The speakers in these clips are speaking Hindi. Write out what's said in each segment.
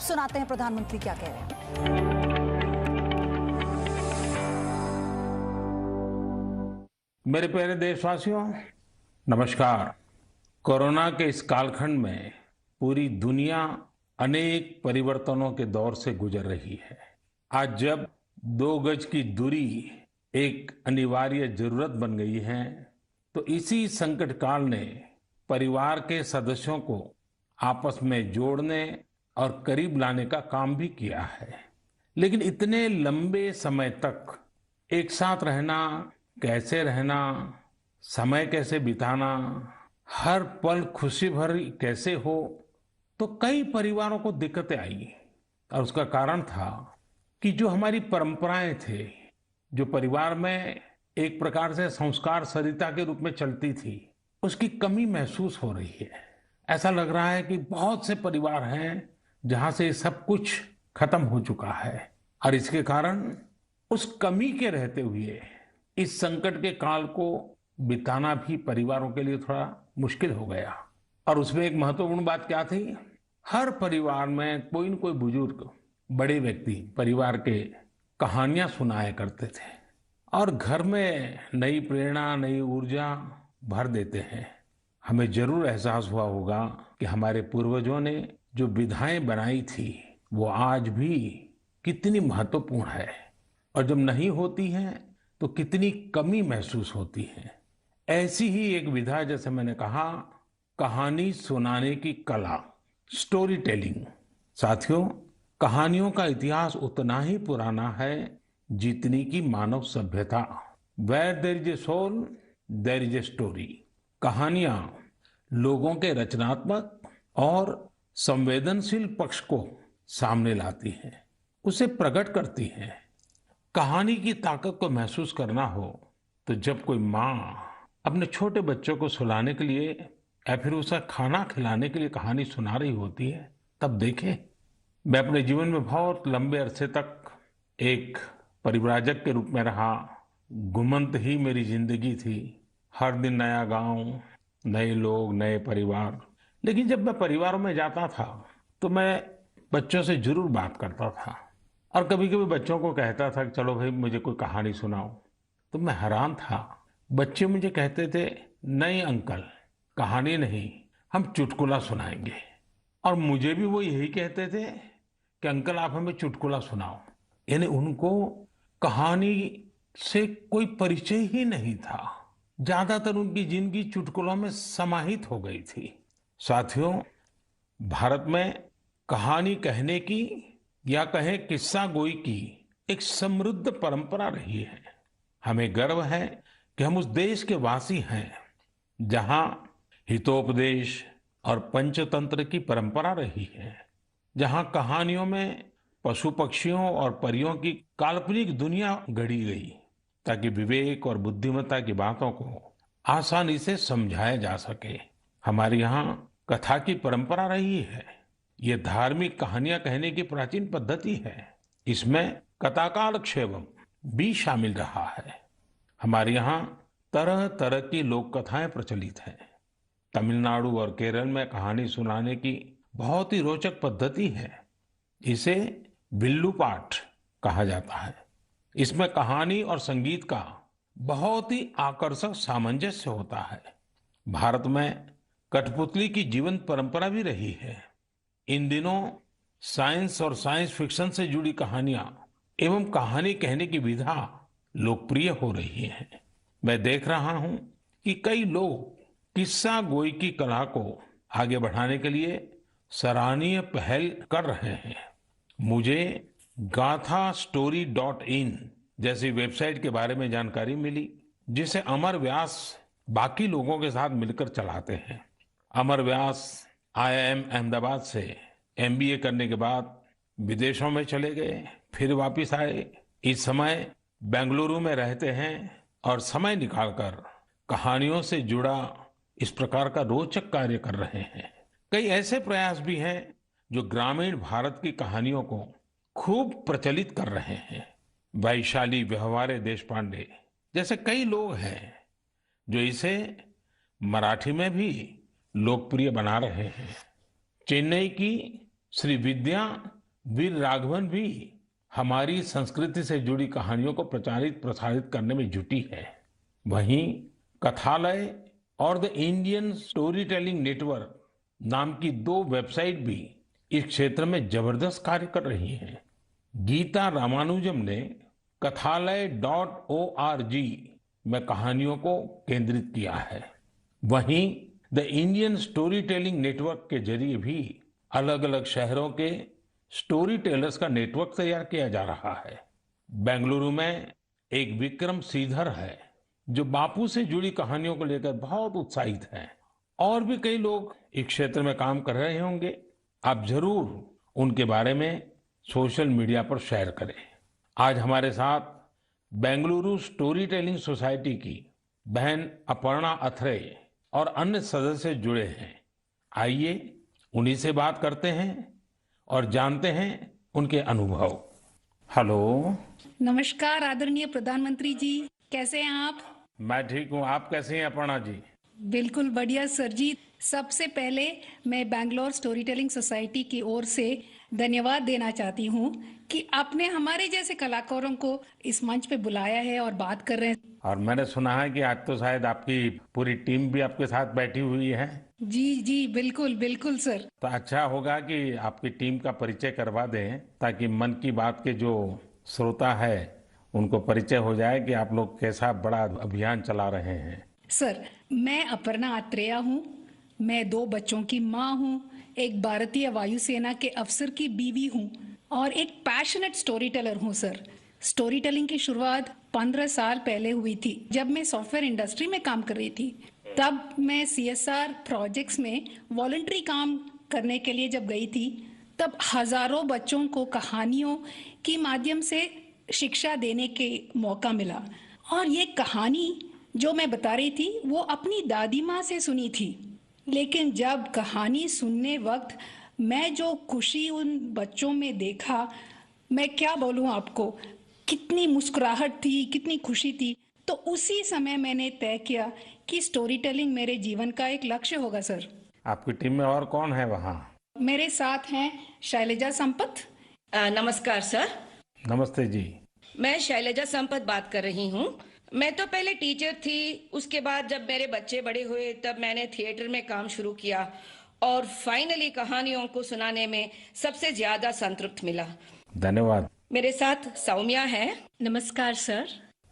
सुनाते हैं प्रधानमंत्री क्या कह रहे हैं। मेरे प्यारे देशवासियों, नमस्कार। कोरोना के इस कालखंड में पूरी दुनिया अनेक परिवर्तनों के दौर से गुजर रही है। आज जब 2 गज की दूरी एक अनिवार्य जरूरत बन गई है, तो इसी संकट काल ने परिवार के सदस्यों को आपस में जोड़ने और करीब लाने का काम भी किया है। लेकिन इतने लंबे समय तक एक साथ रहना, कैसे रहना, समय कैसे बिताना, हर पल खुशी भरी कैसे हो, तो कई परिवारों को दिक्कतें आई। और उसका कारण था कि जो हमारी परंपराएं थे, जो परिवार में एक प्रकार से संस्कार सरिता के रूप में चलती थी, उसकी कमी महसूस हो रही है। ऐसा लग रहा है कि बहुत से परिवार हैं जहां से सब कुछ खत्म हो चुका है, और इसके कारण उस कमी के रहते हुए इस संकट के काल को बिताना भी परिवारों के लिए थोड़ा मुश्किल हो गया। और उसमें एक महत्वपूर्ण बात क्या थी, हर परिवार में कोई न कोई बुजुर्ग, बड़े व्यक्ति परिवार के कहानियां सुनाया करते थे और घर में नई प्रेरणा, नई ऊर्जा भर देते हैं। हमें जरूर एहसास हुआ होगा कि हमारे पूर्वजों ने जो विधाएं बनाई थी वो आज भी कितनी महत्वपूर्ण है, और जब नहीं होती हैं तो कितनी कमी महसूस होती है। ऐसी ही एक विधा, जैसे मैंने कहा, कहानी सुनाने की कला, स्टोरी टेलिंग। साथियों, कहानियों का इतिहास उतना ही पुराना है जितनी की मानव सभ्यता। Where there is a soul there is a story. कहानियां लोगों के रचनात्मक और संवेदनशील पक्ष को सामने लाती हैं, उसे प्रकट करती हैं। कहानी की ताकत को महसूस करना हो तो जब कोई माँ अपने छोटे बच्चों को सुलाने के लिए या फिर उसे खाना खिलाने के लिए कहानी सुना रही होती है, तब देखें। मैं अपने जीवन में बहुत लंबे अरसे तक एक परिव्राजक के रूप में रहा। घुमंत ही मेरी जिंदगी थी। हर दिन नया गांव, नए लोग, नए परिवार। लेकिन जब मैं परिवारों में जाता था तो मैं बच्चों से जरूर बात करता था, और कभी कभी बच्चों को कहता था कि चलो भाई मुझे कोई कहानी सुनाओ। तो मैं हैरान था, बच्चे मुझे कहते थे, नहीं अंकल, कहानी नहीं, हम चुटकुला सुनाएंगे। और मुझे भी वो यही कहते थे कि अंकल आप हमें चुटकुला सुनाओ। यानी उनको कहानी से कोई परिचय ही नहीं था। ज्यादातर उनकी जिंदगी चुटकुलों में समाहित हो गई थी। साथियों, भारत में कहानी कहने की या कहें किस्सा गोई की एक समृद्ध परंपरा रही है। हमें गर्व है कि हम उस देश के वासी हैं जहां हितोपदेश और पंचतंत्र की परंपरा रही है, जहां कहानियों में पशु पक्षियों और परियों की काल्पनिक दुनिया गढ़ी गई ताकि विवेक और बुद्धिमत्ता की बातों को आसानी से समझाया जा सके। हमारे यहाँ कथा की परंपरा रही है। ये धार्मिक कहानियां कहने की प्राचीन पद्धति है। इसमें कथाकालक्षेपम भी शामिल रहा है। हमारे यहाँ तरह तरह की लोक कथाएं प्रचलित हैं। तमिलनाडु और केरल में कहानी सुनाने की बहुत ही रोचक पद्धति है। इसे विल्लू पाठ कहा जाता है। इसमें कहानी और संगीत का बहुत ही आकर्षक सामंजस्य होता है। भारत में कठपुतली की जीवंत परंपरा भी रही है। इन दिनों साइंस और साइंस फिक्शन से जुड़ी कहानियां एवं कहानी कहने की विधा लोकप्रिय हो रही है। मैं देख रहा हूं कि कई लोग किस्सा गोई की कला को आगे बढ़ाने के लिए सराहनीय पहल कर रहे हैं। मुझे gaathastory.in जैसी वेबसाइट के बारे में जानकारी मिली, जिसे अमर व्यास बाकी लोगों के साथ मिलकर चलाते हैं। अमर व्यास IIM अहमदाबाद से MBA करने के बाद विदेशों में चले गए, फिर वापस आए। इस समय बेंगलुरु में रहते हैं और समय निकालकर कहानियों से जुड़ा इस प्रकार का रोचक कार्य कर रहे हैं। कई ऐसे प्रयास भी हैं जो ग्रामीण भारत की कहानियों को खूब प्रचलित कर रहे हैं। वैशाली व्यवहारे देशपांडे जैसे कई लोग हैं जो इसे मराठी में भी लोकप्रिय बना रहे हैं। चेन्नई की श्री विद्या वीर राघवन भी हमारी संस्कृति से जुड़ी कहानियों को प्रचारित प्रसारित करने में जुटी है। वहीं कथालय और the Indian story telling network नाम की 2 वेबसाइट भी इस क्षेत्र में जबरदस्त कार्य कर रही हैं। गीता रामानुजम ने kathalaya.org में कहानियों को केंद्रित किया है। वहीं the Indian story telling network के जरिए भी अलग अलग शहरों के स्टोरी टेलर्स का नेटवर्क तैयार किया जा रहा है। बेंगलुरु में एक विक्रम श्रीधर है जो बापू से जुड़ी कहानियों को लेकर बहुत उत्साहित हैं। और भी कई लोग इस क्षेत्र में काम कर रहे होंगे। आप जरूर उनके बारे में सोशल मीडिया पर शेयर करें। आज हमारे साथ बेंगलुरु स्टोरी टेलिंग सोसाइटी की बहन अपर्णा अथरे और अन्य सदस्य जुड़े हैं। आइए उन्हीं से बात करते हैं और जानते हैं उनके अनुभव। हेलो। नमस्कार आदरणीय प्रधानमंत्री जी, कैसे हैं आप? मैं ठीक हूँ, आप कैसे हैं अपर्णा जी? बिल्कुल बढ़िया सर जी। सबसे पहले मैं बैंगलोर स्टोरी टेलिंग सोसाइटी की ओर से धन्यवाद देना चाहती हूँ कि आपने हमारे जैसे कलाकारों को इस मंच पे बुलाया है और बात कर रहे हैं। और मैंने सुना है कि आज तो शायद आपकी पूरी टीम भी आपके साथ बैठी हुई है। जी जी बिल्कुल बिल्कुल सर। तो अच्छा होगा कि आपकी टीम का परिचय करवा दें ताकि मन की बात के जो श्रोता है उनको परिचय हो जाए कि आप लोग कैसा बड़ा अभियान चला रहे हैं। सर, मैं अपर्णा अत्रेया हूँ। मैं 2 बच्चों की माँ हूँ, एक भारतीय वायुसेना के अफसर की बीवी हूँ और एक पैशनेट स्टोरी टेलर हूँ सर। स्टोरी टेलिंग की शुरुआत 15 साल पहले हुई थी जब मैं सॉफ्टवेयर इंडस्ट्री में काम कर रही थी। तब मैं CSR प्रोजेक्ट्स में वॉलंटरी काम करने के लिए जब गई थी तब हजारों बच्चों को कहानियों के माध्यम से शिक्षा देने के मौका मिला। और ये कहानी जो मैं बता रही थी वो अपनी दादी माँ से सुनी थी। लेकिन जब कहानी सुनने वक्त मैं जो खुशी उन बच्चों में देखा, मैं क्या बोलूँ आपको, कितनी मुस्कुराहट थी, कितनी खुशी थी। तो उसी समय मैंने तय किया कि स्टोरी टेलिंग मेरे जीवन का एक लक्ष्य होगा सर। आपकी टीम में और कौन है वहाँ? मेरे साथ हैं शैलजा संपत। नमस्कार सर। नमस्ते जी। मैं शैलजा संपत बात कर रही हूँ। मैं तो पहले टीचर थी, उसके बाद जब मेरे बच्चे बड़े हुए तब मैंने थिएटर में काम शुरू किया और फाइनली कहानियों को सुनाने में सबसे ज्यादा संतृप्त मिला। धन्यवाद। मेरे साथ सौम्या है। नमस्कार सर।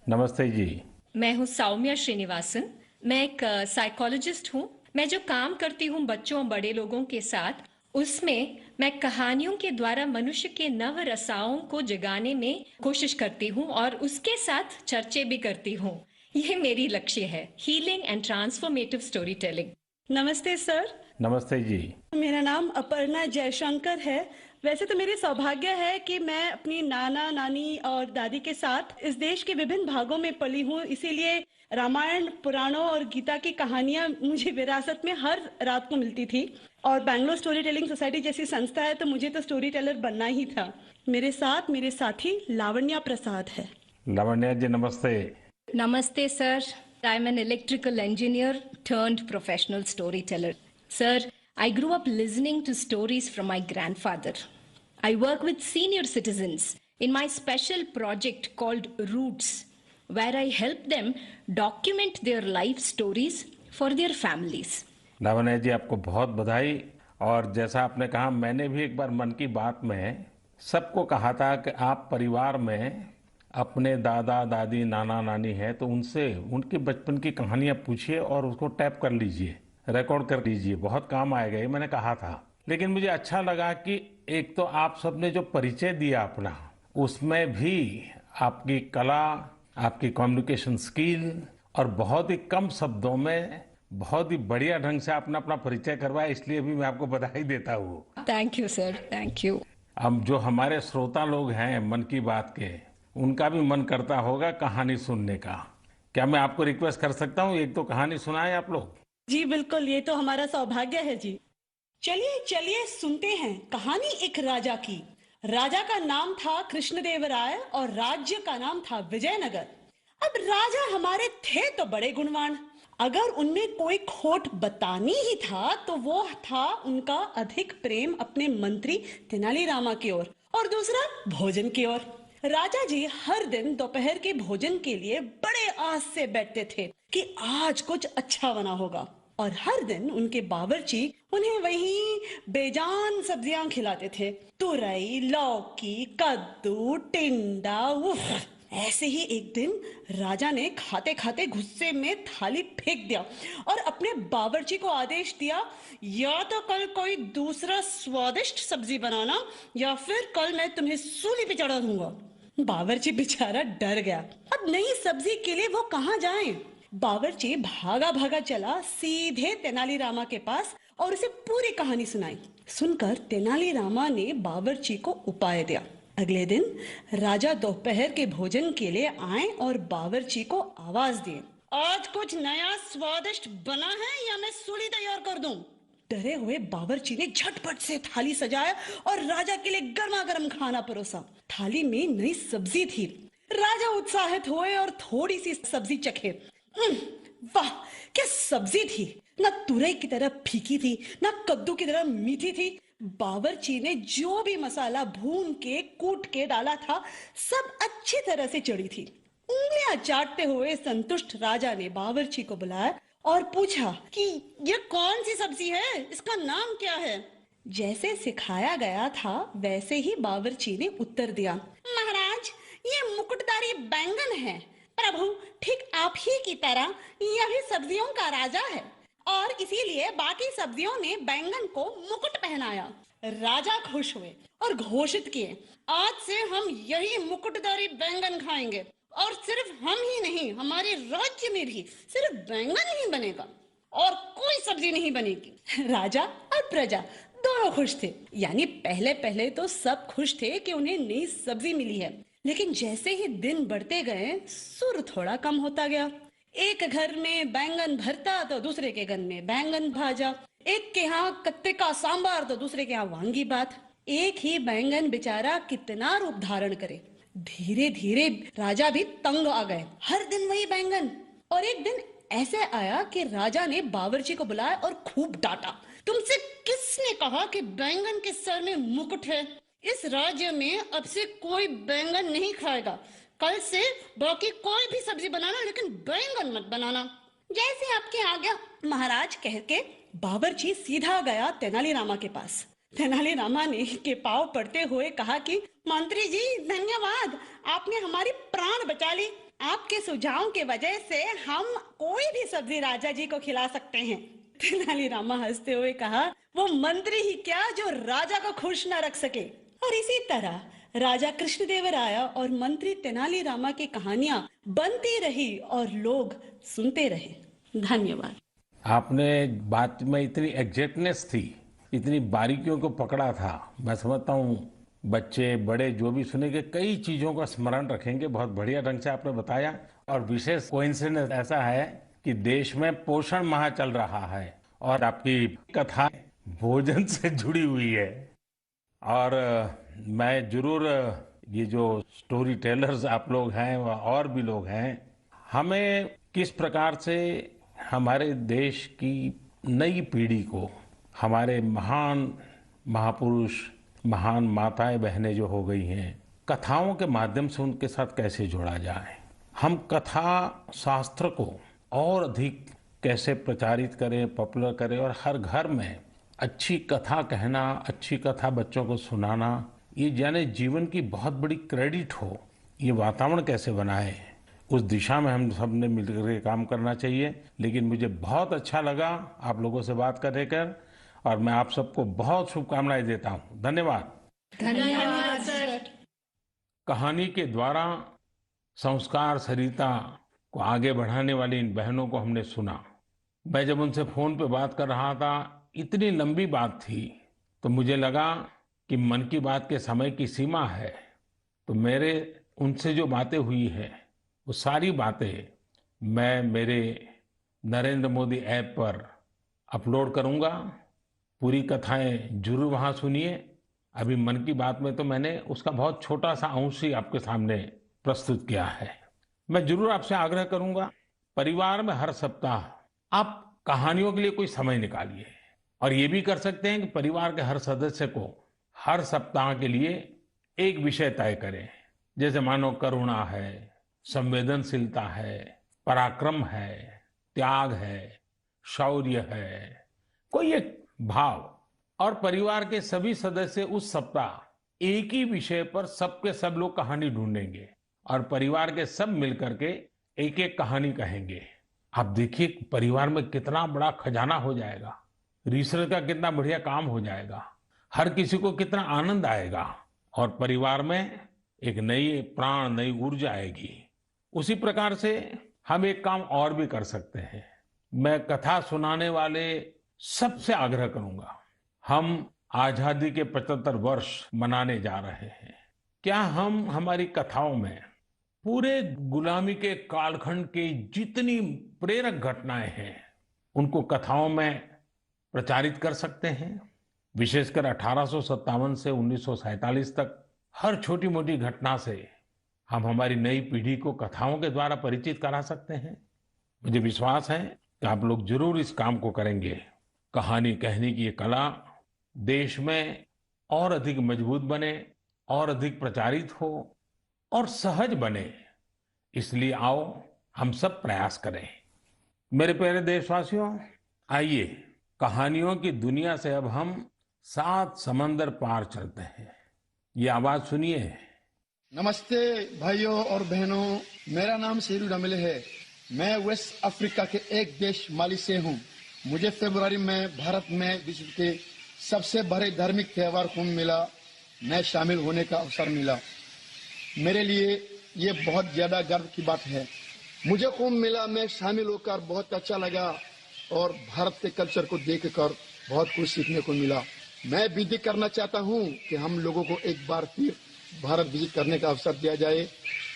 नमस्ते जी। मैं हूँ सौम्या श्रीनिवासन। मैं एक साइकोलॉजिस्ट हूँ। मैं जो काम करती हूँ बच्चों और बड़े लोगों के साथ, उसमें मैं कहानियों के द्वारा मनुष्य के नव रसाओं को जगाने में कोशिश करती हूँ और उसके साथ चर्चे भी करती हूँ। ये मेरी लक्ष्य है, healing and transformative story telling. नमस्ते सर। नमस्ते जी। मेरा नाम अपर्णा जयशंकर है। वैसे तो मेरी सौभाग्य है कि मैं अपनी नाना नानी और दादी के साथ इस देश के विभिन्न भागों में पली हूँ, इसीलिए रामायण, पुराणों और गीता की कहानियां मुझे विरासत में हर रात को मिलती थी। और बैंगलोर स्टोरी टेलिंग सोसाइटी जैसी संस्था है तो मुझे तो स्टोरी टेलर बनना ही था। मेरे साथ मेरे साथी लावण्या प्रसाद है। लावण्या जी नमस्ते। नमस्ते sir. I am an electrical engineer turned professional storyteller. Sir, I grew up listening to stories from my grandfather. I work with senior citizens in my special project called Roots, where I help them document their life stories for their families. Lavanya ji आपको बहुत बधाई। और जैसा आपने कहा, मैंने भी एक बार मन की बात में सबको कहा था कि आप परिवार में अपने दादा दादी नाना नानी है तो उनसे उनके बचपन की कहानियां पूछिए और उसको टैप कर लीजिए, रिकॉर्ड कर लीजिए, बहुत काम आएगा, ये मैंने कहा था। लेकिन मुझे अच्छा लगा कि एक तो आप सबने जो परिचय दिया अपना, उसमें भी आपकी कला, आपकी कम्युनिकेशन स्किल और बहुत ही कम शब्दों में बहुत ही बढ़िया ढंग से आपने अपना परिचय करवाया, इसलिए भी मैं आपको बधाई देता हूँ। Thank you sir, thank you. अब जो हमारे श्रोता लोग हैं मन की बात के, उनका भी मन करता होगा कहानी सुनने का। क्या मैं आपको रिक्वेस्ट कर सकता हूँ, एक तो कहानी सुनाएं आप लोग? जी बिल्कुल, ये तो हमारा सौभाग्य है जी। चलिए चलिए सुनते हैं कहानी एक राजा की। राजा का नाम था कृष्णदेवराय और राज्य का नाम था विजयनगर। अब राजा हमारे थे तो बड़े गुणवान। अगर उनमें कोई खोट बतानी ही था तो वो था उनका अधिक प्रेम अपने मंत्री तेनालीरामा की ओर और दूसरा भोजन की ओर। राजा जी हर दिन दोपहर के भोजन के लिए बड़े आस से बैठते थे कि आज कुछ अच्छा बना होगा और हर दिन उनके बावर्ची उन्हें वही बेजान सब्जियां खिलाते थे। तुरई, लौकी, कद्दू, टिंडा, उफ। ऐसे ही एक दिन राजा ने खाते खाते गुस्से में थाली फेंक दिया और अपने बावर्ची को आदेश दिया, या तो कल कोई दूसरा स्वादिष्ट सब्जी बनाना या फिर कल मैं तुम्हें सूली पे चढ़ा दूंगा। बावर्ची बेचारा डर गया। अब नई सब्जी के लिए वो कहाँ जाए। बावर्ची भागा भागा चला सीधे तेनालीरामा के पास और उसे पूरी कहानी सुनाई। सुनकर तेनालीरामा ने बावर्ची को उपाय दिया। अगले दिन राजा दोपहर के भोजन के लिए आए और बावर्ची को आवाज दिए, आज कुछ नया स्वादिष्ट बना है या मैं सूली तैयार कर दूं? डरे हुए बावर्ची ने झटपट से थाली सजाया और राजा के लिए गर्मा गर्म खाना परोसा। थाली में नई सब्जी थी। राजा उत्साहित हुए और थोड़ी सी सब्जी चखे। वाह, क्या सब्जी थी! ना तुरई की तरह फीकी थी, ना कद्दू की तरह मीठी थी। बावर्ची ने जो भी मसाला भून के कूट के डाला था सब अच्छी तरह से चढ़ी थी। उंगलियां चाटते हुए संतुष्ट राजा ने बावर्ची को बुलाया और पूछा कि ये कौन सी सब्जी है, इसका नाम क्या है? जैसे सिखाया गया था वैसे ही बावर्ची ने उत्तर दिया, महाराज ये मुकुटधारी बैंगन है। प्रभु, ठीक आप ही की तरह यह भी सब्जियों का राजा है और इसीलिए बाकी सब्जियों ने बैंगन को मुकुट पहनाया। राजा खुश हुए और घोषित किए, आज से हम यही मुकुटधारी बैंगन खाएंगे और सिर्फ हम ही नहीं, हमारे राज्य में भी सिर्फ बैंगन ही बनेगा और कोई सब्जी नहीं बनेगी। राजा और प्रजा दोनों खुश थे। यानी पहले पहले तो सब खुश थे कि उन्हें नई सब्जी मिली है, लेकिन जैसे ही दिन बढ़ते गए सुर थोड़ा कम होता गया। एक घर में बैंगन भरता तो दूसरे के घर में बैंगन भाजा, एक के यहाँ कत्ते का सांबार तो दूसरे के यहाँ वांगी बात। एक ही बैंगन बेचारा कितना रूप धारण करे। धीरे धीरे राजा भी तंग आ गए। हर दिन वही बैंगन। और एक दिन ऐसे आया कि राजा ने बावर्ची को बुलाया और खूब डांटा, तुमसे किसने कहा कि बैंगन के सर में मुकुट है? इस राज्य में अब से कोई बैंगन नहीं खाएगा। कल से बाकी कोई भी सब्जी बनाना, लेकिन बैंगन मत बनाना। जैसे आपकी आज्ञा महाराज, कह के बावर्ची सीधा गया तेनालीरामा के पास। तेनालीरामा ने के पांव पड़ते हुए कहा कि मंत्री जी धन्यवाद, आपने हमारी प्राण बचा ली। आपके सुझाव के वजह से हम कोई भी सब्जी राजा जी को खिला सकते हैं। तेनालीरामा हंसते हुए कहा, वो मंत्री ही क्या जो राजा को खुश न रख सके। और इसी तरह राजा कृष्णदेवराय और मंत्री तेनालीरामा की कहानियां बनती रही और लोग सुनते रहे। धन्यवाद। आपने बात में इतनी एग्जैक्टनेस थी, इतनी बारीकियों को पकड़ा था। मैं समझता हूँ बच्चे बड़े जो भी सुनेंगे कई चीजों का स्मरण रखेंगे। बहुत बढ़िया ढंग से आपने बताया। और विशेष कोइंसिडेंस ऐसा है कि देश में पोषण माह चल रहा है और आपकी कथा भोजन से जुड़ी हुई है। और मैं जरूर ये जो स्टोरी टेलर्स आप लोग हैं और भी लोग हैं, हमें किस प्रकार से हमारे देश की नई पीढ़ी को हमारे महान महापुरुष, महान माताएं बहनें जो हो गई हैं, कथाओं के माध्यम से उनके साथ कैसे जोड़ा जाए। हम कथा शास्त्र को और अधिक कैसे प्रचारित करें, पॉपुलर करें और हर घर में अच्छी कथा कहना, अच्छी कथा बच्चों को सुनाना, ये जाने जीवन की बहुत बड़ी क्रेडिट हो। ये वातावरण कैसे बनाए, उस दिशा में हम सब ने मिलकर काम करना चाहिए। लेकिन मुझे बहुत अच्छा लगा आप लोगों से बात करने कर और मैं आप सबको बहुत शुभकामनाएं देता हूँ। धन्यवाद। धन्यवाद सर। कहानी के द्वारा संस्कार सरिता को आगे बढ़ाने वाली इन बहनों को हमने सुना। मैं जब उनसे फोन पे बात कर रहा था, इतनी लंबी बात थी, तो मुझे लगा कि मन की बात के समय की सीमा है, तो मेरे उनसे जो बातें हुई है वो सारी बातें मैं मेरे नरेंद्र मोदी ऐप पर अपलोड करूंगा। पूरी कथाएं जरूर वहां सुनिए। अभी मन की बात में तो मैंने उसका बहुत छोटा सा अंश ही आपके सामने प्रस्तुत किया है। मैं जरूर आपसे आग्रह करूंगा, परिवार में हर सप्ताह आप कहानियों के लिए कोई समय निकालिए और ये भी कर सकते हैं कि परिवार के हर सदस्य को हर सप्ताह के लिए एक विषय तय करें। जैसे मानो करुणा है, संवेदनशीलता है, पराक्रम है, त्याग है, शौर्य है, कोई एक भाव। और परिवार के सभी सदस्य उस सप्ताह एक ही विषय पर सबके सब लोग कहानी ढूंढेंगे और परिवार के सब मिलकर के एक एक कहानी कहेंगे। आप देखिए परिवार में कितना बड़ा खजाना हो जाएगा, रिसर्च का कितना बढ़िया काम हो जाएगा, हर किसी को कितना आनंद आएगा और परिवार में एक नई प्राण, नई ऊर्जा आएगी। उसी प्रकार से हम एक काम और भी कर सकते हैं। मैं कथा सुनाने वाले सबसे आग्रह करूंगा, हम आजादी के 75 वर्ष मनाने जा रहे हैं। क्या हम हमारी कथाओं में पूरे गुलामी के कालखंड की जितनी प्रेरक घटनाएं हैं उनको कथाओं में प्रचारित कर सकते हैं? विशेषकर 1857 से 1947 तक हर छोटी मोटी घटना से हम हमारी नई पीढ़ी को कथाओं के द्वारा परिचित करा सकते हैं। मुझे विश्वास है कि आप लोग जरूर इस काम को करेंगे। कहानी कहने की ये कला देश में और अधिक मजबूत बने और अधिक प्रचारित हो और सहज बने, इसलिए आओ हम सब प्रयास करें। मेरे प्यारे देशवासियों, आइए कहानियों की दुनिया से अब हम 7 समंदर पार चलते हैं। ये आवाज सुनिए। नमस्ते भाइयों और बहनों, मेरा नाम शेरू डमले है। मैं वेस्ट अफ्रीका के एक देश माली से हूँ। मुझे फरवरी में भारत में विश्व के सबसे बड़े धार्मिक त्योहार कुंभ मेला में शामिल होने का अवसर मिला। मेरे लिए ये बहुत ज्यादा गर्व की बात है। मुझे कुंभ मेला में शामिल होकर बहुत अच्छा लगा और भारत के कल्चर को देखकर बहुत कुछ सीखने को मिला। मैं विनती करना चाहता हूँ कि हम लोगों को एक बार फिर भारत विजिट करने का अवसर दिया जाए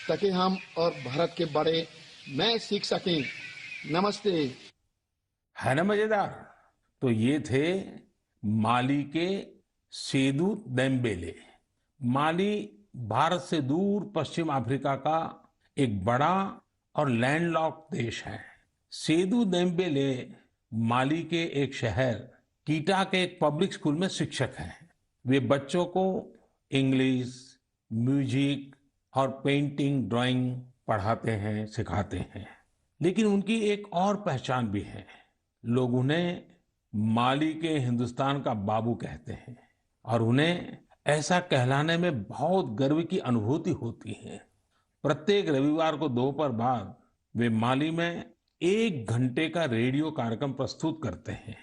ताकि हम और भारत के बारे में सीख सकें। नमस्ते। है ना मजेदार? तो ये थे माली के सेदू देम्बेले। माली भारत से दूर पश्चिम अफ्रीका का एक बड़ा और लैंडलॉक्ड देश है। सेदू देम्बेले माली के एक शहर कीटा के एक पब्लिक स्कूल में शिक्षक हैं। वे बच्चों को इंग्लिश, म्यूजिक और पेंटिंग, ड्राइंग पढ़ाते हैं, सिखाते हैं। लेकिन उनकी एक और पहचान भी है। लोग उन्हें माली के हिंदुस्तान का बाबू कहते हैं और उन्हें ऐसा कहलाने में बहुत गर्व की अनुभूति होती है। प्रत्येक रविवार को दोपहर बाद वे माली में 1 घंटे का रेडियो कार्यक्रम प्रस्तुत करते हैं।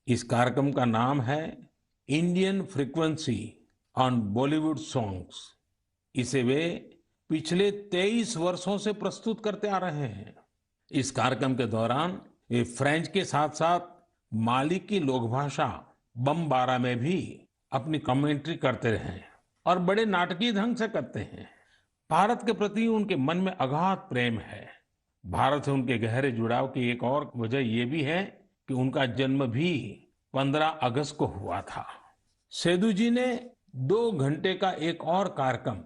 इस कार्यक्रम का नाम है Indian frequency on Bollywood songs. इसे वे पिछले 23 वर्षों से प्रस्तुत करते आ रहे हैं। इस कार्यक्रम के दौरान वे फ्रेंच के साथ साथ माली की लोक भाषा बमबारा में भी अपनी कमेंट्री करते रहे और बड़े नाटकीय ढंग से करते हैं। भारत के प्रति उनके मन में अगाध प्रेम है। भारत से उनके गहरे जुड़ाव की एक और वजह यह भी है कि उनका जन्म भी 15 अगस्त को हुआ था। सेदू जी ने 2 घंटे का एक और कार्यक्रम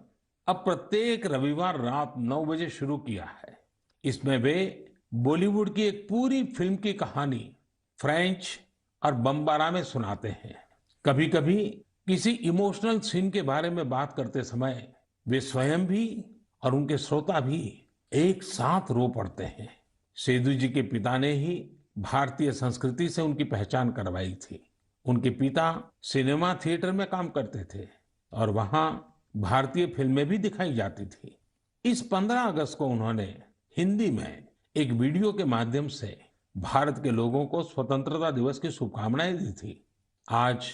अब प्रत्येक रविवार रात 9 बजे शुरू किया है। इसमें वे बॉलीवुड की एक पूरी फिल्म की कहानी फ्रेंच और बमबारा में सुनाते हैं। कभी कभी किसी इमोशनल सीन के बारे में बात करते समय वे स्वयं भी और उनके श्रोता भी एक साथ रो पड़ते हैं। सेदू जी के पिता ने ही भारतीय संस्कृति से उनकी पहचान करवाई थी। उनके पिता सिनेमा थिएटर में काम करते थे और वहां भारतीय फिल्में भी दिखाई जाती थी। इस 15 अगस्त को उन्होंने हिंदी में एक वीडियो के माध्यम से भारत के लोगों को स्वतंत्रता दिवस की शुभकामनाएं दी थी। आज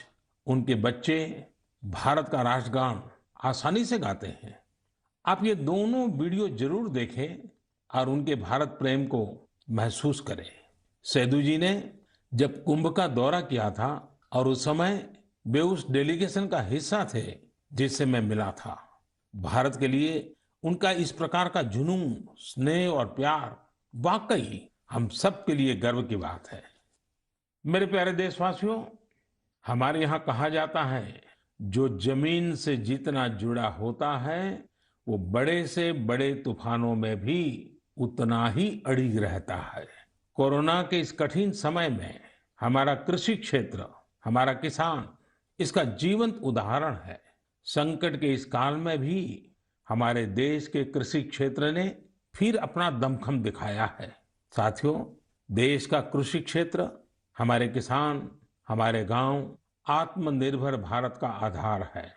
उनके बच्चे भारत का राष्ट्रगान आसानी से गाते हैं। आप ये दोनों वीडियो जरूर देखें और उनके भारत प्रेम को महसूस करें। सेदू जी ने जब कुंभ का दौरा किया था और उस समय वे उस डेलीगेशन का हिस्सा थे जिससे मैं मिला था। भारत के लिए उनका इस प्रकार का जुनून, स्नेह और प्यार वाकई हम सब के लिए गर्व की बात है। मेरे प्यारे देशवासियों, हमारे यहाँ कहा जाता है, जो जमीन से जितना जुड़ा होता है वो बड़े से बड़े तूफानों में भी उतना ही अड़िग रहता है। कोरोना के इस कठिन समय में हमारा कृषि क्षेत्र, हमारा किसान इसका जीवंत उदाहरण है। संकट के इस काल में भी हमारे देश के कृषि क्षेत्र ने फिर अपना दमखम दिखाया है। साथियों, देश का कृषि क्षेत्र, हमारे किसान, हमारे गांव आत्मनिर्भर भारत का आधार है।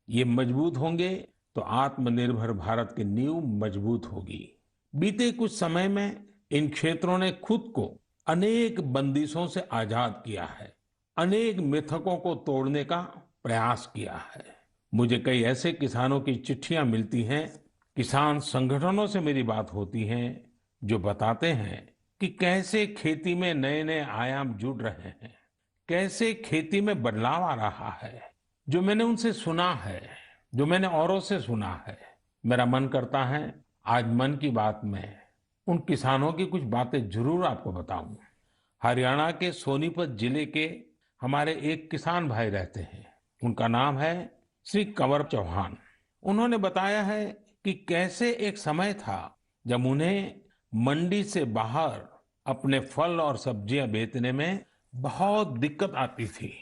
ये मजबूत होंगे तो आत्मनिर्भर भारत की नींव मजबूत होगी। बीते कुछ समय में इन क्षेत्रों ने खुद को अनेक बंदिशों से आजाद किया है, अनेक मिथकों को तोड़ने का प्रयास किया है। मुझे कई ऐसे किसानों की चिट्ठियां मिलती हैं, किसान संगठनों से मेरी बात होती है, जो बताते हैं कि कैसे खेती में नए नए आयाम जुड़ रहे हैं, कैसे खेती में बदलाव आ रहा है। जो मैंने उनसे सुना है, जो मैंने औरों से सुना है, मेरा मन करता है आज मन की बात में उन किसानों की कुछ बातें जरूर आपको बताऊं। हरियाणा के सोनीपत जिले के हमारे एक किसान भाई रहते हैं, उनका नाम है श्री कंवर चौहान। उन्होंने बताया है कि कैसे एक समय था जब उन्हें मंडी से बाहर अपने फल और सब्जियां बेचने में बहुत दिक्कत आती थी।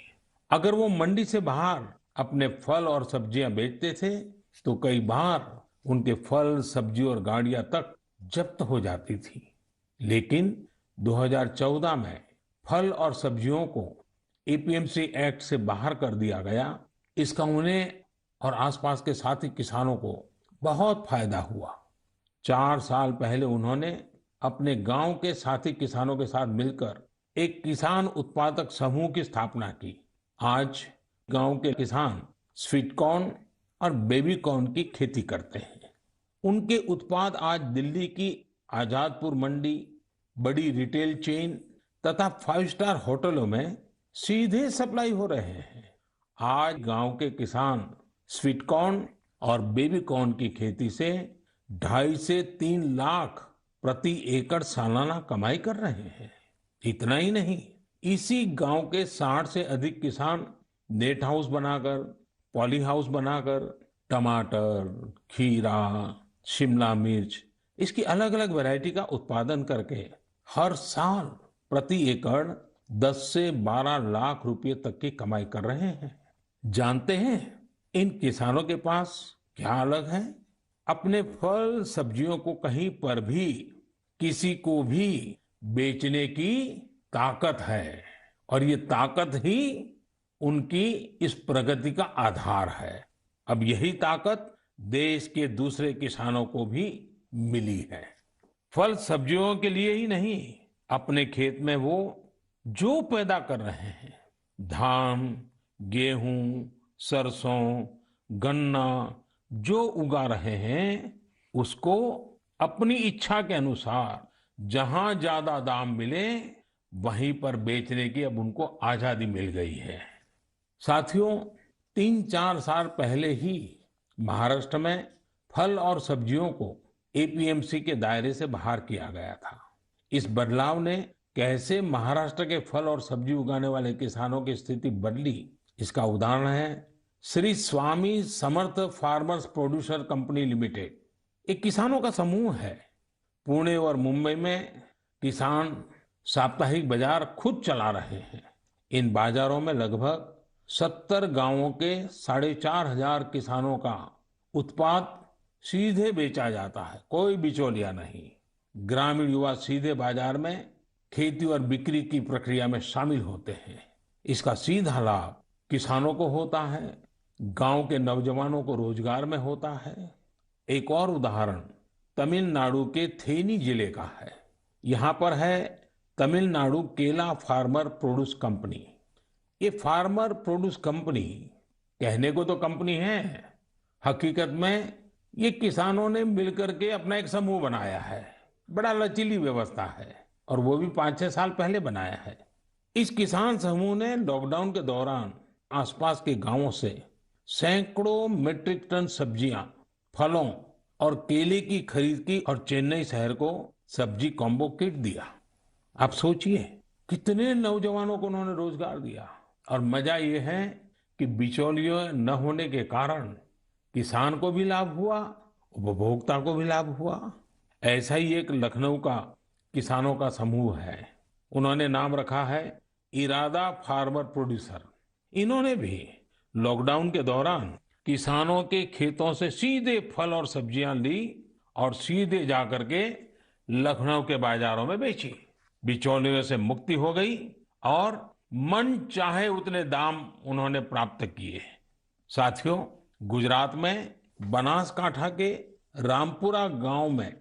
अगर वो मंडी से बाहर अपने फल और सब्जियां बेचते थे तो कई बार उनके फल, सब्जी और गाड़ियां तक जब्त हो जाती थी। लेकिन 2014 में फल और सब्जियों को एपीएमसी एक्ट से बाहर कर दिया गया। इसका उन्हें और आसपास के साथी किसानों को बहुत फायदा हुआ। 4 साल पहले उन्होंने अपने गांव के साथी किसानों के साथ मिलकर एक किसान उत्पादक समूह की स्थापना की। आज गांव के किसान स्वीट कॉर्न और बेबी कॉर्न की खेती करते हैं। उनके उत्पाद आज दिल्ली की आजादपुर मंडी, बड़ी रिटेल चेन तथा 5 स्टार होटलों में सीधे सप्लाई हो रहे हैं। आज गांव के किसान स्वीट कॉर्न और बेबी कॉर्न की खेती से 2.5 से 3 लाख प्रति एकड़ सालाना कमाई कर रहे हैं। इतना ही नहीं, इसी गांव के 60 से अधिक किसान नेट हाउस बनाकर, पॉली हाउस बनाकर टमाटर, खीरा, शिमला मिर्च, इसकी अलग अलग वैरायटी का उत्पादन करके हर साल प्रति एकड़ 10 से 12 लाख रुपए तक की कमाई कर रहे हैं। जानते हैं इन किसानों के पास क्या अलग है? अपने फल सब्जियों को कहीं पर भी किसी को भी बेचने की ताकत है, और ये ताकत ही उनकी इस प्रगति का आधार है। अब यही ताकत देश के दूसरे किसानों को भी मिली है। फल सब्जियों के लिए ही नहीं, अपने खेत में वो जो पैदा कर रहे हैं, धान, गेहूं, सरसों, गन्ना जो उगा रहे हैं, उसको अपनी इच्छा के अनुसार जहां ज्यादा दाम मिले वहीं पर बेचने की अब उनको आजादी मिल गई है। साथियों, 3-4 साल पहले ही महाराष्ट्र में फल और सब्जियों को एपीएमसी के दायरे से बाहर किया गया था। इस बदलाव ने कैसे महाराष्ट्र के फल और सब्जी उगाने वाले किसानों की स्थिति बदली, इसका उदाहरण है Shri Swami Samarth farmers producer company limited. एक किसानों का समूह है। पुणे और मुंबई में किसान साप्ताहिक बाजार खुद चला रहे हैं। इन बाजारों में लगभग 70 गांवों के 4,500 किसानों का उत्पाद सीधे बेचा जाता है, कोई बिचौलिया नहीं। ग्रामीण युवा सीधे बाजार में खेती और बिक्री की प्रक्रिया में शामिल होते हैं। इसका सीधा लाभ किसानों को होता है, गांव के नौजवानों को रोजगार में होता है। एक और उदाहरण तमिलनाडु के थेनी जिले का है। यहाँ पर है तमिलनाडु केला फार्मर प्रोड्यूस कंपनी। ये फार्मर प्रोड्यूस कंपनी कहने को तो कंपनी है, हकीकत में ये किसानों ने मिलकर के अपना एक समूह बनाया है। बड़ा लचीली व्यवस्था है और वो भी 5-6 साल पहले बनाया है। इस किसान समूह ने लॉकडाउन के दौरान आसपास के गांवों से सैकड़ों मीट्रिक टन सब्जियां, फलों और केले की खरीद की और चेन्नई शहर को सब्जी कॉम्बो किट दिया। आप सोचिए कितने नौजवानों को उन्होंने रोजगार दिया। और मजा ये है कि बिचौलियों न होने के कारण किसान को भी लाभ हुआ, उपभोक्ता को भी लाभ हुआ। ऐसा ही एक लखनऊ का किसानों का समूह है। उन्होंने नाम रखा है इरादा फार्मर प्रोड्यूसर। इन्होंने भी लॉकडाउन के दौरान किसानों के खेतों से सीधे फल और सब्जियां ली और सीधे जाकर के लखनऊ के बाजारों में बेची। बिचौलियों से मुक्ति हो गई और मन चाहे उतने दाम उन्होंने प्राप्त किए। साथियों, गुजरात में बनासकांठा के रामपुरा गांव में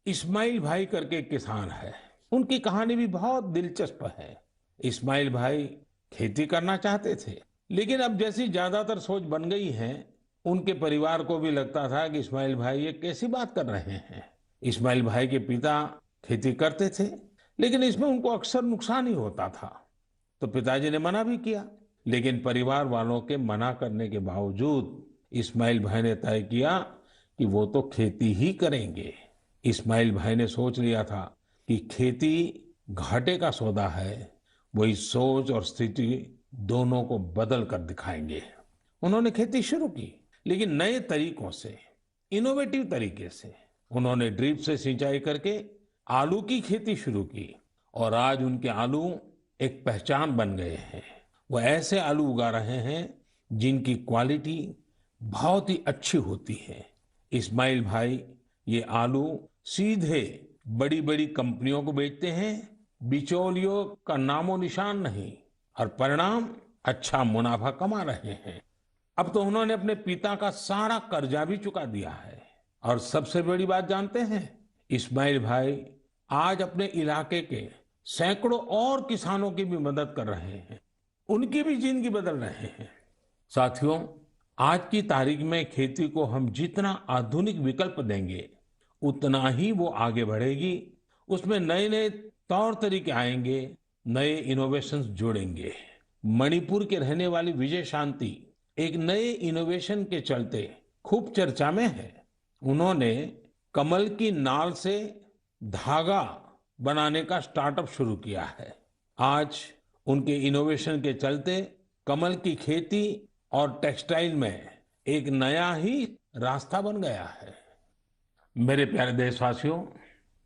इस्माइल भाई करके एक किसान है। उनकी कहानी भी बहुत दिलचस्प है। इस्माइल भाई खेती करना चाहते थे, लेकिन अब जैसी ज्यादातर सोच बन गई है, उनके परिवार को भी लगता था कि इस्माइल भाई ये कैसी बात कर रहे हैं। इस्माइल भाई के पिता खेती करते थे, लेकिन इसमें उनको अक्सर नुकसान ही होता था। तो पिताजी ने मना भी किया, लेकिन परिवार वालों के मना करने के बावजूद इस्माइल भाई ने तय किया कि वो तो खेती ही करेंगे। इस्माइल भाई ने सोच लिया था कि खेती घाटे का सौदा है। वही सोच और स्थिति दोनों को बदल कर दिखाएंगे। उन्होंने खेती शुरू की, लेकिन नए तरीकों से, इनोवेटिव तरीके से। उन्होंने ड्रिप से सिंचाई करके आलू की खेती शुरू की और आज उनके आलू एक पहचान बन गए हैं। वो ऐसे आलू उगा रहे हैं जिनकी क्वालिटी बहुत ही अच्छी होती है। इस्माइल भाई ये आलू सीधे बड़ी बड़ी कंपनियों को बेचते हैं। बिचौलियों का नामो निशान नहीं, और परिणाम अच्छा मुनाफा कमा रहे हैं। अब तो उन्होंने अपने पिता का सारा कर्जा भी चुका दिया है। और सबसे बड़ी बात जानते हैं, इस्माइल भाई आज अपने इलाके के सैकड़ों और किसानों की भी मदद कर रहे हैं। उनकी भी जिंदगी बदल रहे हैं। साथियों, आज की तारीख में खेती को हम जितना आधुनिक विकल्प देंगे, उतना ही वो आगे बढ़ेगी। उसमें नए नए तौर तरीके आएंगे, नए इनोवेशंस जोड़ेंगे। मणिपुर के रहने वाली विजय शांति एक नए इनोवेशन के चलते खूब चर्चा में है। उन्होंने कमल की नाल से धागा बनाने का स्टार्टअप शुरू किया है। आज उनके इनोवेशन के चलते कमल की खेती और टेक्सटाइल में एक नया ही रास्ता बन गया है। मेरे प्यारे देशवासियों,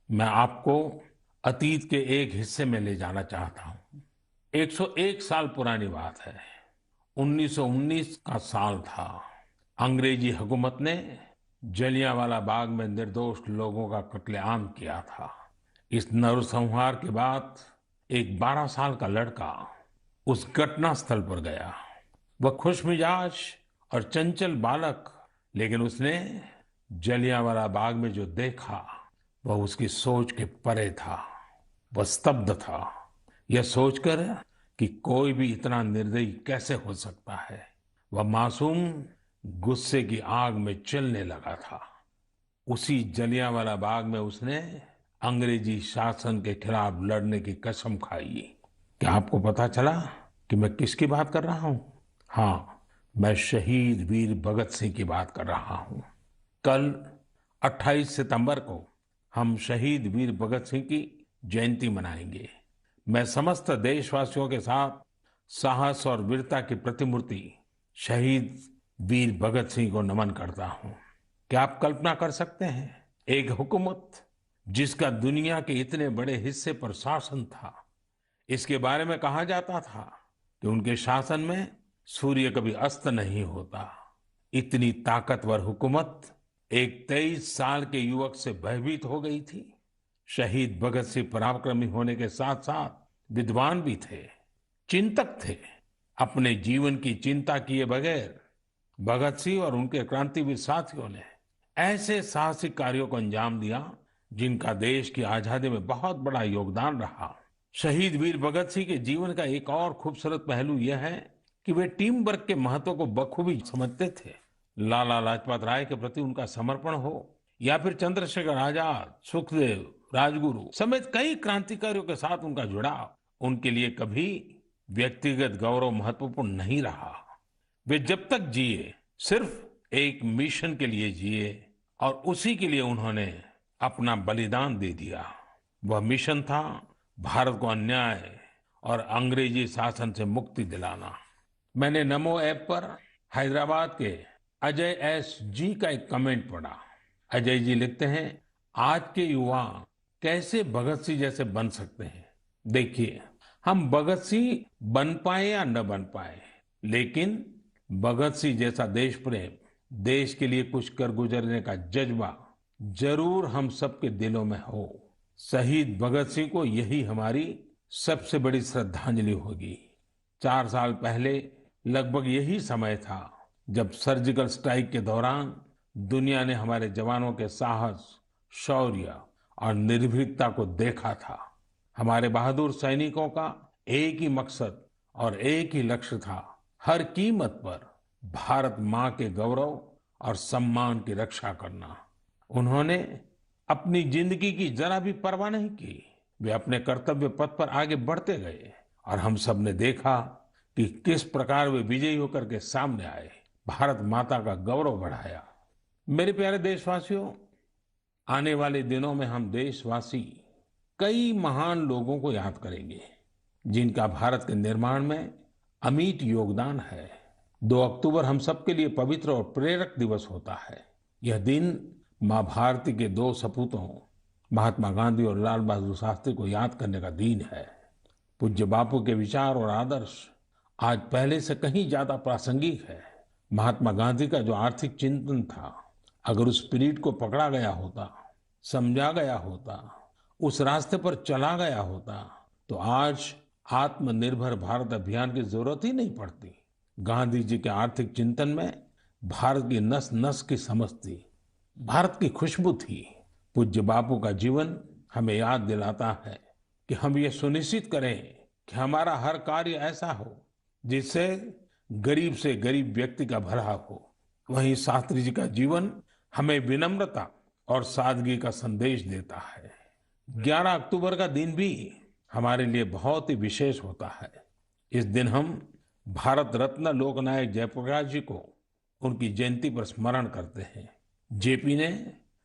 मैं आपको अतीत के एक हिस्से में ले जाना चाहता हूं। 101 साल पुरानी बात है। 1919 का साल था। अंग्रेजी हुकूमत ने जलियांवाला बाग में निर्दोष लोगों का कत्लेआम किया था। इस नरसंहार के बाद एक 12 साल का लड़का उस घटना स्थल पर गया। वह खुशमिजाज और चंचल बालक, लेकिन उसने जलियांवाला बाग में जो देखा वह उसकी सोच के परे था। वह स्तब्ध था, यह सोचकर कि कोई भी इतना निर्दयी कैसे हो सकता है। वह मासूम गुस्से की आग में जलने लगा था। उसी जलियांवाला बाग में उसने अंग्रेजी शासन के खिलाफ लड़ने की कसम खाई। क्या आपको पता चला कि मैं किसकी बात कर रहा हूं? हाँ, मैं शहीद वीर भगत सिंह की बात कर रहा हूं। कल 28 सितंबर को हम शहीद वीर भगत सिंह की जयंती मनाएंगे। मैं समस्त देशवासियों के साथ साहस और वीरता की प्रतिमूर्ति शहीद वीर भगत सिंह को नमन करता हूं। क्या आप कल्पना कर सकते हैं, एक हुकूमत जिसका दुनिया के इतने बड़े हिस्से पर शासन था, इसके बारे में कहा जाता था कि उनके शासन में सूर्य कभी अस्त नहीं होता। इतनी ताकतवर हुकूमत एक 23 साल के युवक से भयभीत हो गई थी। शहीद भगत सिंह पराक्रमी होने के साथ साथ विद्वान भी थे, चिंतक थे। अपने जीवन की चिंता किए बगैर भगत सिंह और उनके क्रांतिवीर साथियों ने ऐसे साहसिक कार्यों को अंजाम दिया जिनका देश की आजादी में बहुत बड़ा योगदान रहा। शहीद वीर भगत सिंह के जीवन का एक और खूबसूरत पहलू यह है कि वे टीम वर्क के महत्व को बखूबी समझते थे। लाला लाजपत राय के प्रति उनका समर्पण हो या फिर चंद्रशेखर आजाद, सुखदेव, राजगुरु समेत कई क्रांतिकारियों के साथ उनका जुड़ाव उनके लिए कभी व्यक्तिगत गौरव महत्वपूर्ण नहीं रहा। वे जब तक जिए सिर्फ एक मिशन के लिए जिए और उसी के लिए उन्होंने अपना बलिदान दे दिया। वह मिशन था भारत को अन्याय और अंग्रेजी शासन से मुक्ति दिलाना। मैंने नमो ऐप पर हैदराबाद के अजय एस जी का एक कमेंट पढ़ा। अजय जी लिखते हैं, आज के युवा कैसे भगत सिंह जैसे बन सकते हैं। देखिए, हम भगत सिंह बन पाए या न बन पाए, लेकिन भगत सिंह जैसा देश प्रेम, देश के लिए कुछ कर गुजरने का जज्बा जरूर हम सबके दिलों में हो। शहीद भगत सिंह को यही हमारी सबसे बड़ी श्रद्धांजलि होगी। 4 साल पहले लगभग यही समय था जब सर्जिकल स्ट्राइक के दौरान दुनिया ने हमारे जवानों के साहस, शौर्य और निर्भीकता को देखा था। हमारे बहादुर सैनिकों का एक ही मकसद और एक ही लक्ष्य था, हर कीमत पर भारत मां के गौरव और सम्मान की रक्षा करना। उन्होंने अपनी जिंदगी की जरा भी परवाह नहीं की। वे अपने कर्तव्य पथ पर आगे बढ़ते गए और हम सब ने देखा कि किस प्रकार वे विजयी होकर के सामने आए, भारत माता का गौरव बढ़ाया। मेरे प्यारे देशवासियों, आने वाले दिनों में हम देशवासी कई महान लोगों को याद करेंगे जिनका भारत के निर्माण में अमिट योगदान है। 2 अक्टूबर हम सबके लिए पवित्र और प्रेरक दिवस होता है। यह दिन मां भारती के 2 सपूतों महात्मा गांधी और लाल बहादुर शास्त्री को याद करने का दिन है। पूज्य बापू के विचार और आदर्श आज पहले से कहीं ज्यादा प्रासंगिक है। महात्मा गांधी का जो आर्थिक चिंतन था, अगर उस स्पिरिट को पकड़ा गया होता, समझा गया होता, उस रास्ते पर चला गया होता, तो आज आत्मनिर्भर भारत अभियान की जरूरत ही नहीं पड़ती। गांधी जी के आर्थिक चिंतन में भारत की नस नस की समझ थी, भारत की खुशबू थी। पूज्य बापू का जीवन हमें याद दिलाता है कि हम ये सुनिश्चित करें कि हमारा हर कार्य ऐसा हो जिससे गरीब से गरीब व्यक्ति का भला हो। वहीं शास्त्री जी का जीवन हमें विनम्रता और सादगी का संदेश देता है। 11 अक्टूबर का दिन भी हमारे लिए बहुत ही विशेष होता है। इस दिन हम भारत रत्न लोकनायक जयप्रकाश जी को उनकी जयंती पर स्मरण करते हैं। जेपी ने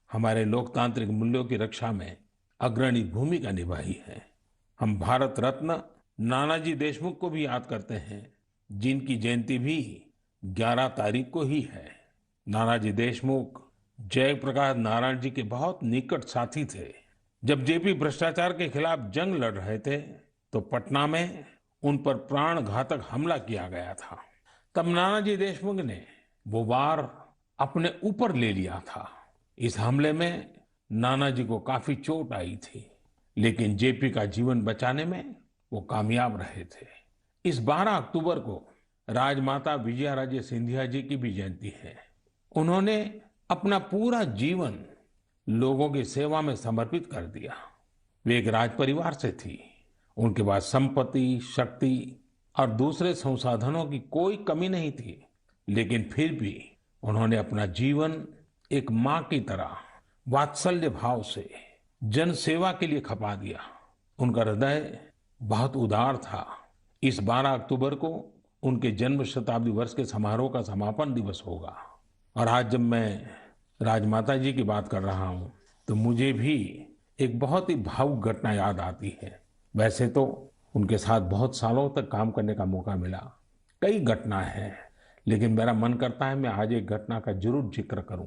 हमारे लोकतांत्रिक मूल्यों की रक्षा में अग्रणी भूमिका निभाई है। हम भारत रत्न नानाजी देशमुख को भी याद करते हैं, जिनकी जयंती भी 11 तारीख को ही है। नानाजी देशमुख जयप्रकाश नारायण जी के बहुत निकट साथी थे। जब जेपी भ्रष्टाचार के खिलाफ जंग लड़ रहे थे तो पटना में उन पर प्राण घातक हमला किया गया था। तब नानाजी देशमुख ने वो वार अपने ऊपर ले लिया था। इस हमले में नानाजी को काफी चोट आई थी, लेकिन जेपी का जीवन बचाने में वो कामयाब रहे थे। इस 12 अक्टूबर को राजमाता विजयाराजे सिंधिया जी की भी जयंती है। उन्होंने अपना पूरा जीवन लोगों की सेवा में समर्पित कर दिया। वे एक राज परिवार से थी। उनके पास संपत्ति, शक्ति और दूसरे संसाधनों की कोई कमी नहीं थी, लेकिन फिर भी उन्होंने अपना जीवन एक मां की तरह वात्सल्य भाव से जन सेवा के लिए खपा दिया। उनका हृदय बहुत उदार था। इस 12 अक्टूबर को उनके जन्म शताब्दी वर्ष के समारोह का समापन दिवस होगा। और आज जब मैं राजमाता जी की बात कर रहा हूं तो मुझे भी एक बहुत ही भावुक घटना याद आती है। वैसे तो उनके साथ बहुत सालों तक काम करने का मौका मिला, कई घटनाएं हैं, लेकिन मेरा मन करता है मैं आज एक घटना का जरूर जिक्र करूं।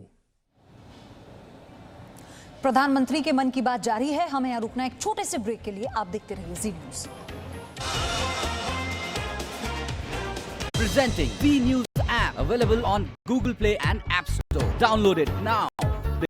प्रधानमंत्री के मन की बात जारी है। हमें यहाँ रुकना एक छोटे से ब्रेक के लिए। आप देखते रहिए जी news. Presenting B News app, available on Google Play and App Store. Download it now.